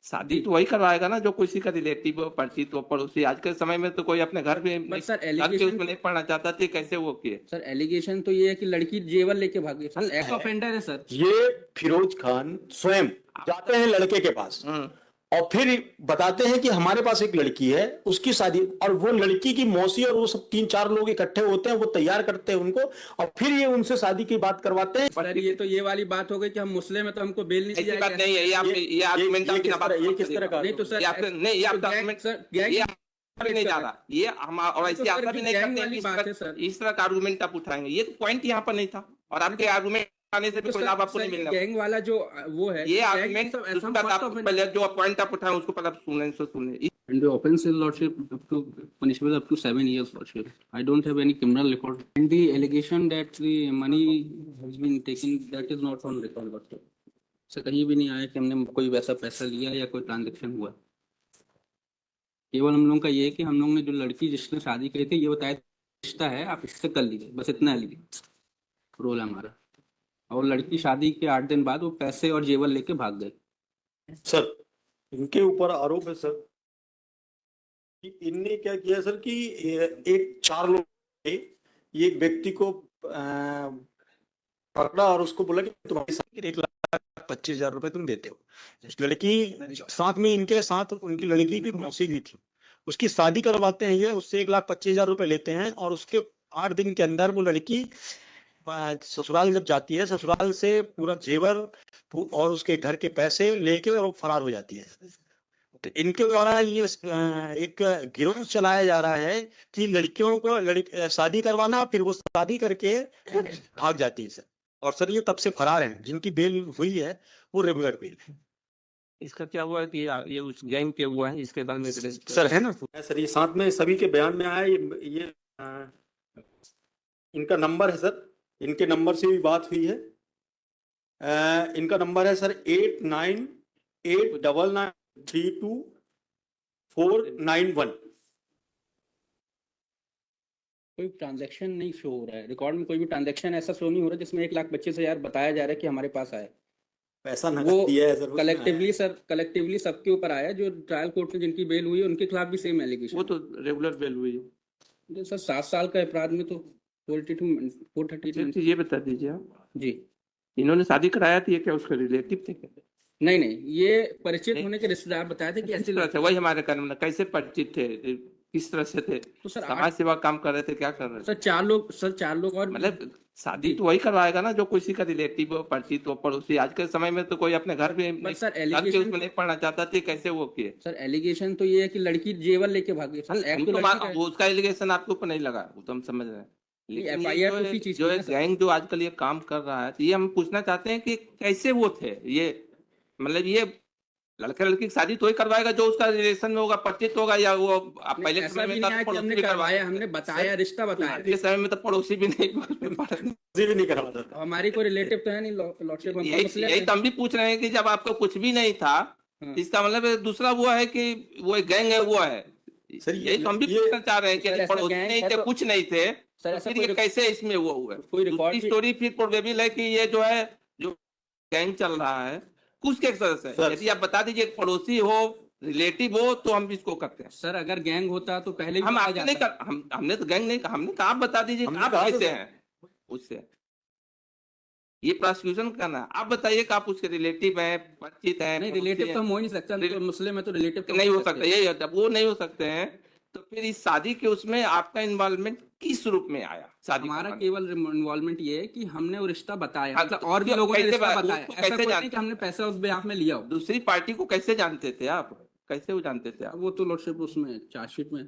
शादी जी तो वही करवाएगा ना जो किसी का रिलेटिव हो, परिचित हो, पड़ोसी। आज के समय में तो कोई अपने घर में बट सर घर के एलिगेशन, उसमें नहीं पढ़ना चाहता थी, कैसे वो किए। सर एलिगेशन तो ये है कि लड़की जेवर लेके भागी, सर एक्स है ऑफेंडर है सर। ये फिरोज खान स्वयं जाते हैं लड़के के पास और फिर बताते हैं कि हमारे पास एक लड़की है, उसकी शादी, और वो लड़की की मौसी और वो सब 3-4 लोग इकट्ठे होते हैं, वो तैयार करते हैं उनको और फिर ये उनसे शादी की बात करवाते हैं। सर ये तो ये वाली बात हो गई कि हम मुस्लिम है तो हमको बेल नहीं ऐसी दिया बात गया। नहीं है। ये आर्गुमेंट ये आप किस बिना बात तरह, ये समझ किस तरह का नहीं तो सर ये आपसे नहीं, ये तो आपका गैंग आर्गुमेंट सर ये गैंग भी नहीं जा रहा। ये हम और नहीं तो ऐसे सर आशा जो भी नहीं गैंग करते हैं वाली कि बात है सर, इस तरह का आर्गुमेंट आप उठाएंगे। ये तो पॉइंट यहाँ पर नहीं था और आपके आर्गुमेंट आने से भी तो कोई लाभ आपको सर नहीं मिलना। गैंग वाला जो वो है ये गैंग आर्गुमेंट सब ऐसा उसका फर्स्ट आप ऑफेंडर। पहले जो पॉइंट आप उठाए उसको पहले आप सुने। And the offense is lordship up to punishable up to 7 years lordship. I don't have any criminal record. And the allegation that the money has been taken, that is not on record lordship. से कहीं भी नहीं आया कि हमने कोई वैसा पैसा लिया या कोई ट्रांजेक्शन हुआ। केवल हम लोग का ये है कि हम लोग ने जो लड़की जिसने शादी करी थी ये बताया रिश्ता है आप इससे कर लीजिए, बस इतना लीजिए रोल हमारा। और लड़की शादी के 8 दिन बाद वो पैसे और जेवर लेके भाग गए। सर इनके ऊपर आरोप है सर कि इनने क्या किया सर कि एक 4 लोग थे, ये एक व्यक्ति को पकड़ा और उसको बोला कि तुम्हारी 1,25,000 रुपए तुम देते हो। लड़की साथ में इनके साथ उनकी लड़की की मौसी भी थी, उसकी शादी करवाते हैं ये, उससे 1,25,000 रुपए लेते हैं और उसके 8 दिन के अंदर वो लड़की ससुराल जब जाती है, ससुराल से पूरा जेवर और उसके घर के पैसे लेके और वो फरार हो जाती है। तो इनके द्वारा ये एक गिरोह चलाया जा रहा है कि लड़कियों को शादी करवाना, फिर वो शादी करके भाग जाती है सर। और सर ये तब से फरार हैं, जिनकी बेल हुई है वो रेगुलर बेल है। इसका क्या हुआ कि ये उस गैंग के हुआ है, इसके बारे में सर है ना सर, ये साथ में सभी के बयान में आया। ये इनका नंबर है सर, इनके नंबर से भी बात हुई है। इनका नंबर है सर 8989324491। कोई ट्रांजैक्शन नहीं शो हो रहा है रिकॉर्ड में, कोई भी ट्रांजैक्शन ऐसा शो नहीं हो रहा जिसमें 1,25,000 बताया जा रहा है कि हमारे पास आया। पैसा वो नकद दिया है सर, कलेक्टिवली सबके ऊपर आया। जो ट्रायल कोर्ट में जिनकी बेल हुई है उनके खिलाफ भी सेम एलिगेशन। वो तो रेगुलर बेल हुई है सर 7 साल का अपराध में तो 432 ये बता दीजिए आप, जी। इन्होंने शादी कराया थी, ये क्या उसके रिलेटिव थे क्या? नहीं, ये परिचित होने के रिश्तेदार बताए थे कि किस ऐसे तरह से? वही हमारे कर्म में कैसे परिचित थे, किस तरह से थे? तो सर समाज सेवा काम कर रहे थे, क्या कर रहे थे? सर 4 लोग और मतलब शादी तो वही करवाएगा ना जो किसी का रिलेटिव हो, परिचित हो, पड़ोसी। आज के समय में तो कोई अपने घर में बट सर घर के एलिगेशन, उसमें नहीं पढ़ना चाहता थी, कैसे वो किए। सर एलिगेशन तो ये है कि लड़की जेवर लेके भागी। सर हम तो तो लड़की का है। वो उसका एलिगेशन आपके ऊपर नहीं लगा, वो तो हम समझ रहे हैं। लेकिन ये FIR उसी चीज जो की है ना सर। गैंग जो आजकल ये काम कर रहा है, तो ये हम पूछना चाहते हैं कि कैसे वो थे ये। मतलब ये लड़के लड़की की शादी तो ही करवाएगा जो उसका रिलेशन में होगा, परिचित होगा, या वो आप नहीं, पहले के ऐसा समय भी में नहीं था है तो कि हमने पड़ोसी भी करवाया, करवाया। हमने बताया, रिश्ता बताया। आज के समय में तो पड़ोसी भी नहीं भी नहीं करवाता था। हमारी कोई रिलेटिव तो है नहीं लॉर्डशिप। यही तो हम भी पूछ रहे हैं कि जब आपको कुछ भी नहीं था, इसका मतलब दूसरा वो है कि वो एक गैंग है, वो है। सर, यही तो हम भी पूछना चाह रहे हैं सर, कि ऐसा पड़ोसी गैंग नहीं है थे, तो- कुछ नहीं थे, सर तो ऐसा फिर ये कैसे इसमें वो हुआ? कोई रिकॉर्ड दूसरी स्टोरी फिर प्रोबेबल है कि ये जो है जो गैंग चल रहा है कुछ के सदस्य है। सर- यदि आप बता दीजिए पड़ोसी हो, रिलेटिव हो, तो हम इसको करते हैं। सर अगर गैंग होता तो पहले भी हम बताया आपसे नहीं जाता। कर, हमने तो गैंग नहीं कहा, हमने कहा आप बता दीजिए हमने आप कहा कैसे तो- हैं उससे। ये प्रोसिक्यूशन करना है। आप बताइए कि आप उसके रिलेटिव हैं, परिचित हैं। नहीं पड़ोसी रिलेटिव हैं। तो हम हो ही नहीं सकते, हम तो मुस्लिम है तो रिलेटिव तो नहीं हो सकता, यही होता है, वो नहीं हो सकते हैं। तो फिर इस शादी के उसमें आपका इन्वॉल्वमेंट किस रूप में आया? शादी हमारा करवाने? केवल इन्वॉल्वमेंट ये है कि हमने वो रिश्ता बताया। हाँ, मतलब तो और भी लोगों ने कैसे रिश्ता बात- बताया। उसको ऐसा कैसे कोई नहीं जानते कि हमने पैसा उस बेहाफ में लिया हो। दूसरी पार्टी को कैसे जानते थे आप? कैसे वो जानते थे आप? वो तो लॉर्डशिप उसमें चार्जशीट में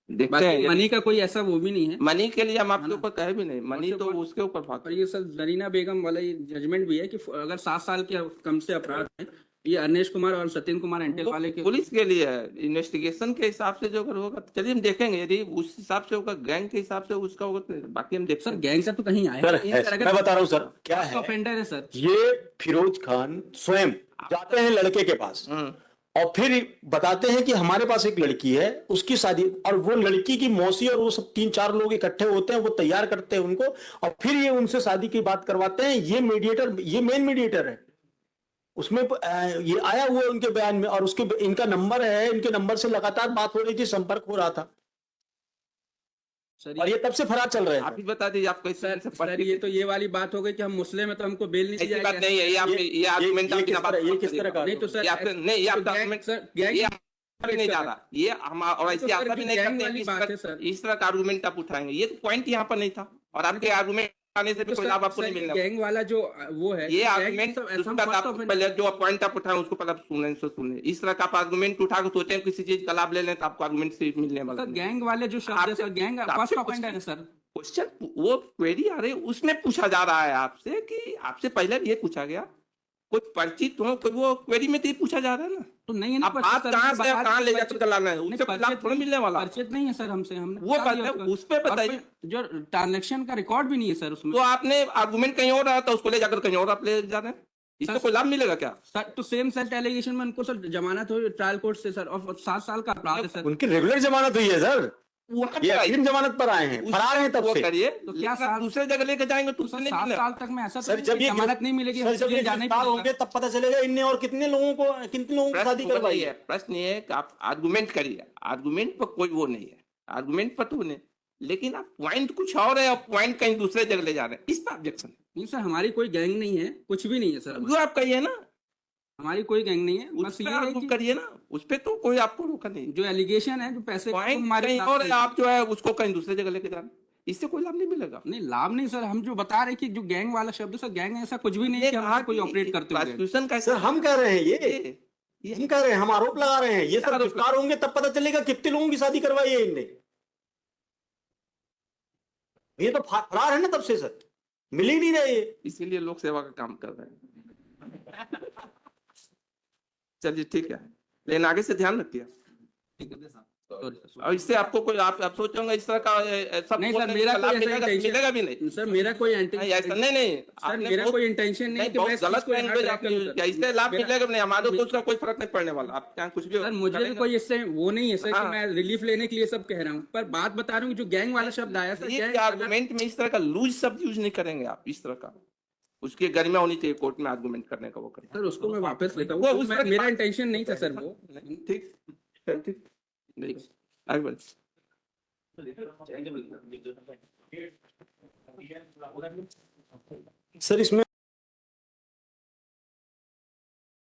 देखते बाकी हैं मनी का कोई ऐसा वो भी नहीं है। मनी के लिए हम है आपके ना? ऊपर कहे भी नहीं, मनी उसके तो ऊपर- उसके ऊपर भाग। और ये सर दरीना बेगम वाला ये जजमेंट भी है कि अगर 7 साल के कम से अपराध है, ये अरनेश कुमार और सत्येंद्र कुमार एंटेल वाले के पुलिस के लिए है, इन्वेस्टिगेशन के हिसाब से जो अगर होगा तो चलिए हम देखेंगे। यदि उस हिसाब से होगा, गैंग के हिसाब से उसका होगा, तो बाकी हम देखते सर हैं। गैंग का तो कहीं आया सर नहीं। है, सर, अगर मैं बता रहा हूँ सर क्या फर्स्ट है। ऑफेंडर है सर। ये फिरोज खान स्वयं जाते हैं लड़के के पास और फिर बताते हैं कि हमारे पास एक लड़की है, उसकी शादी, और वो लड़की की मौसी और वो सब 3-4 लोग इकट्ठे होते हैं, वो तैयार करते हैं उनको और फिर ये उनसे शादी की बात करवाते हैं। ये मीडिएटर, ये मेन मीडिएटर है। उसमें ये आया हुआ है उनके बयान में, और उसके इनका नंबर है, इनके नंबर से लगातार बात हो रही थी, संपर्क हो रहा था, सर और ये तब से फरार चल रहे आप हैं। ही बता दीजिए आप कैसे सर से सर ये तो ये वाली बात हो गई कि हम मुस्लिम है तो हमको बेल नहीं दी ऐसी बात जाएगी। नहीं है, ये आप ये आर्गुमेंट ये आप किस बिना बात तरह, ये मत किस करिए। तरह का नहीं तो सर ये आप नहीं, ये तो आपका गैंग आर्गुमेंट सर गैंग ये भी नहीं जा रहा, ये हम और ऐसे तो सर, आशा भी नहीं गैंग करते वाली कि बात है सर। इस तरह का आर्गुमेंट आप उठाएंगे। ये तो पॉइंट यहाँ पर नहीं था, और आपके आर्गुमेंट आने से भी तो कोई सर, लाभ आपको सर, नहीं मिलने वाला। गैंग वाला जो वो है ये गैंग आर्गुमेंट सब ऐसा उसका फर्स्ट आप ऑफ पहले जो पॉइंट आप उठाए उसको पहले आप सुने। इस तरह का आप आर्गुमेंट उठा के सोचें किसी चीज का लाभ ले लें तो आपको आर्गुमेंट से मिलने वाला सर नहीं। गैंग वाले जो शब्द है सर गैंग आपसे फर्स्ट कुछ- ऑफेंडर है सर। क्वेश्चन वो क्वेरी आ रही है, उसमें पूछा जा रहा है आपसे कि आपसे पहले भी ये पूछा गया, कोई परिचित हो कोई, वो क्वेरी में तो ये पूछा जा रहा है ना। तो नहीं है ना आप परिचित बात सर, कहाँ मैंने से बता कहाँ ले दिया, जाकर लाना है, नहीं, उससे कुछ लाभ परिचित थोड़ा मिलने वाला। परिचित नहीं है सर हमसे, हमने वो बता दिया बात है, उसका। उस पे बताइए। और कोई जो ट्रांजैक्शन का रिकॉर्ड भी नहीं है सर उसमें। तो आपने आर्गुमेंट कहीं और रहा था, उसको ले जाकर कहीं और आप ले जा रहे हैं, इससे सर- कोई लाभ मिलेगा क्या? सर तो सेम सेट एलिगेशन में उनको सर जमानत हुई ट्रायल कोर्ट से सर, और 7 साल का अपराध है सर। उनकी रेगुलर जमानत हुई है सर, वहाँ ये पर आइए। अग्रिम जमानत पर आए हैं, फरार हैं तब वो से। करिए, तो तो क्या क्या साल- दूसरे जगह लेके जाएंगे तो तो उससे सर नहीं 7 मिलेगा। साल तक में ऐसा तो सर नहीं जब कि ये जमानत नहीं मिलेगी, सर जब ये जाना ही गिरफ्तार पड़ेगा। होंगे तब पता चलेगा इनने और कितने लोगों की शादी प्रश्न करवाई वही है। है, प्रश्न ये है कि आप आर्गुमेंट करिए, आर्गुमेंट पर कोई वो नहीं है, आर्गुमेंट पर तो नहीं, लेकिन आप पॉइंट कुछ और है और पॉइंट कहीं दूसरे जगह ले जा रहे हैं, इस पर ऑब्जेक्शन। नहीं सर हमारी कोई गैंग नहीं है, कुछ भी नहीं है सर, जो आप कहिए ना, हमारी कोई गैंग नहीं है, उस बस पर ये है आर्गू कि करिए ना, उस पर तो कोई आपको रोका नहीं। जो एलिगेशन है जो पैसे पॉइंट हमारे कहीं खिलाफ और है, है। आप जो है उसको कहीं दूसरे जगह लेके जा रहे हैं, इससे कोई लाभ नहीं मिलेगा। नहीं लाभ नहीं सर, हम जो बता रहे हैं कि जो गैंग वाला शब्द है सर, गैंग ऐसा कुछ भी नहीं है कि हम कोई ऑपरेट करते हुए। प्रोसिक्यूशन का सर हम कह रहे हैं ये हम कह रहे हैं, हम आरोप लगा रहे हैं, ये सब आरोप गिरफ्तार होंगे तब पता चलेगा कितने लोगों की शादी करवाई है इनने। ये तो फरार है ना तब से सर, मिल ही नहीं रहे ये। इसीलिए लोक सेवा का काम कर रहे हैं। चलिए ठीक है, लेकिन आगे से ध्यान रखिए, और इससे आपको कोई आप सोच होंगे इस तरह का सब नहीं सर, बोलने मेरा का लाभ कोई ऐसा मिलेगा, intention- मिलेगा भी नहीं। सर मेरा कोई नहीं ऐसा नहीं सर आपने मेरा बहुत- कोई इंटेंशन नहीं नहीं, कि मैं बहुत इस गलत चीज को यहाँ लैंग्वेज track आपने करूं यूज सर। किया, इससे लाभ मेरा- मिलेगा भी नहीं, हमारे को उसका कोई फर्क नहीं पड़ने वाला, आप चाहे कुछ भी सर मुझे करेंगे। कोई इससे वो नहीं है सर कि हाँ। मैं रिलीफ लेने के लिए सब कह रहा हूँ, पर बात बता रहा हूँ जो गैंग वाला शब्द आया सर, ये गैंग आर्गुमेंट में इस तरह का लूज शब्द यूज नहीं करेंगे आप, इस तरह का उसकी गरिमा होनी चाहिए कोर्ट में आर्गुमेंट करने का, वो करें। सर उसको मैं वापस लेता वो हूँ, उस तरह की मेरा बात- इंटेंशन नहीं था सर वो। ठीक ठीक नहीं, आगे बढ़। सर इसमें